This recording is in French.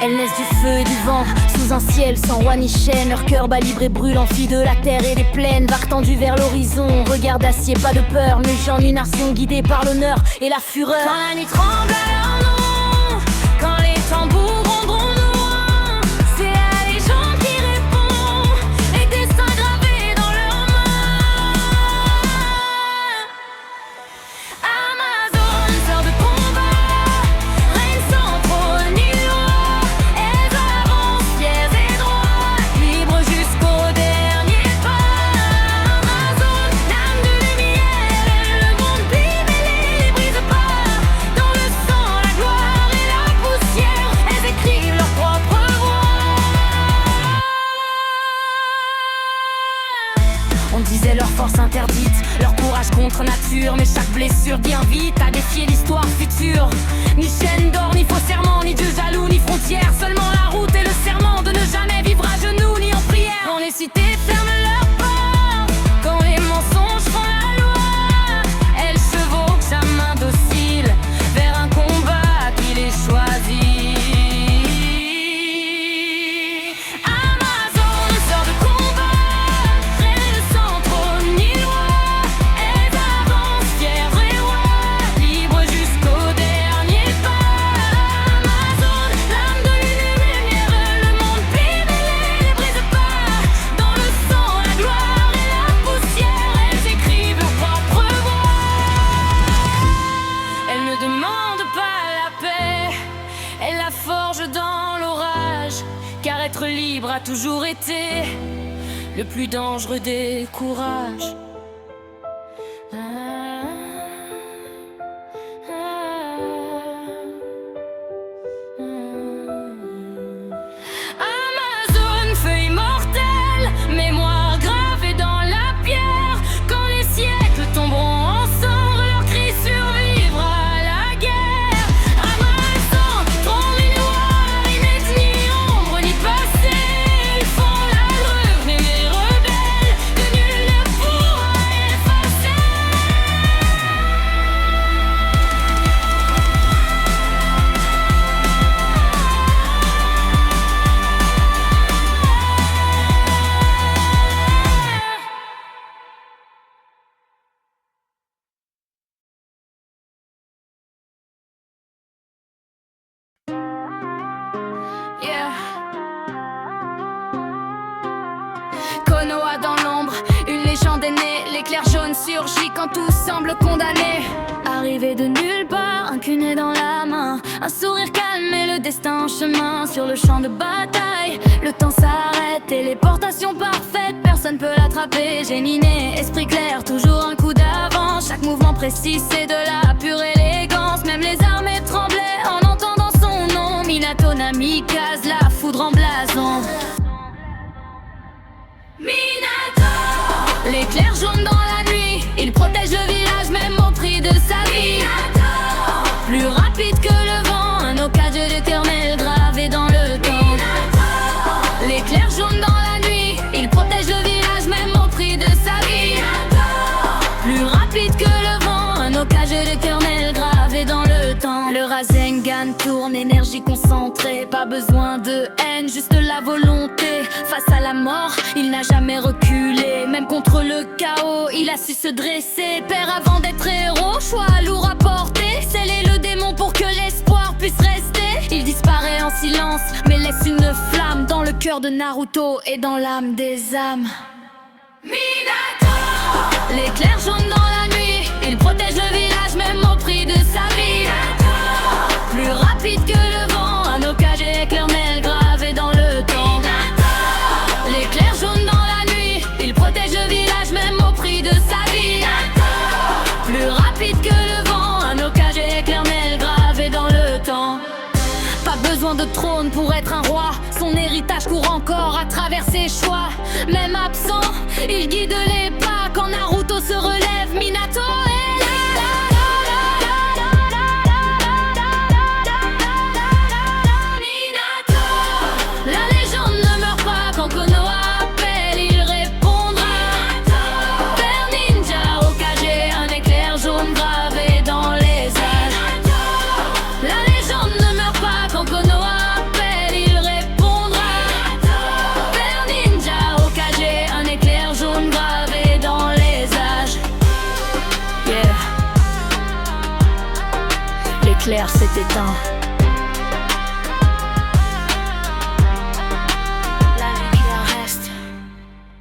Elles naissent du feu et du vent, sous un ciel sans roi ni chaîne. Leur cœur bat libre et brûlant, filles de la terre et des plaines. Vagues tendues vers l'horizon, regard d'acier, pas de peur. Les gens d'une nation guidée par l'honneur et la fureur. Quand la nuit tremble à leur nom, quand les tambours gronderont loin, c'est la légende qui répond, les destins gravés dans leurs mains. Amazone, sœur de combat, reine sans trône ni loi. Elles avancent fières et droites, libres jusqu'au dernier pas. Amazone, l'âme de lumière, le monde vive et les brise pas. Dans le sang, la gloire et la poussière, elles écrivent leur propre voix. On disait leur force interdite, leur courage contre nature. Mais chaque blessure dit invite à défier l'histoire future. Ni chaîne d'or, ni faux serment, ni dieu jaloux, ni frontières. Seulement la route et le serment de ne jamais vivre à genoux ni en prière. Quand les cités ferment leurs portes, quand les mensonges font la loi, elles chevauchent à main docile vers un combat qui les choisit. Amazone, sœur de combat, reine sans trône ni loi. Elles avancent fières et rois, libres jusqu'au dernier pas. Amazone, l'âme de lumière, le monde vive et les brise pas. Dans le sang, la gloire et la poussière, elles écrivent leur propre voix. Elles ne demandent pas la paix, elles la forgent dans l'orage. Car être libre a toujours été le plus dangereux des courages. Amazone, feuille mortelle, mémoire gravée dans la pierre. Quand les siècles tomberont ensemble, leur cri survivra à la guerre. Amazone, trône ni loi, ni ombre ni passé. Ils font la lèvre et les rebelles, que nul ne pourra effacer. Yeah. Konoha dans l'ombre, une légende est née. L'éclair jaune surgit quand tout semble condamné. Arrivé de nulle part, un cunet dans la main, un sourire calme et le destin en chemin. Sur le champ de bataille, le temps s'arrête. Téléportation parfaite, personne peut l'attraper. Génie né, esprit clair, toujours un coup d'avance. Chaque mouvement précis, c'est de la pure élégance. Même les armées tremblaient en entendant son nom. Minato Namikaze, la foudre en blason. Minato, l'éclair jaune dans la nuit, il protège le village même au prix de sa vie. Minato, plus rapide que le vent, un Hokage d'éternel gravé dans le temps. Minato, l'éclair jaune dans la nuit, il protège le village même au prix de sa vie. Minato, plus rapide que le vent, un Hokage d'éternel gravé dans le temps. Le Rasengan tourne, énergie concentrée, pas besoin de haine, juste la volonté. Face à la mort, il n'a jamais reculé. Même contre le chaos, il a su se dresser. Père avant d'être héros, choix lourd à porter. Sceller le démon pour que l'espoir puisse rester. Il disparaît en silence, mais laisse une flamme dans le cœur de Naruto et dans l'âme des âmes. Minato, l'éclair jaune dans la nuit, il protège le village même au prix de sa vie. Minato, plus rapide que le vent, un Hokage éternel gravé dans le temps. Minato, l'éclair jaune dans la nuit, il protège le village même au prix de sa vie. Minato, plus rapide que le vent, un Hokage éternel gravé dans le temps. Pas besoin de trône pour être un roi, son héritage court encore à travers ses choix. Même absent, il guide les pas quand Naruto se relève. Minato est là. Minato, la légende ne meurt pas quand Konoha appelle, il répond. l'éclair s'est éteint.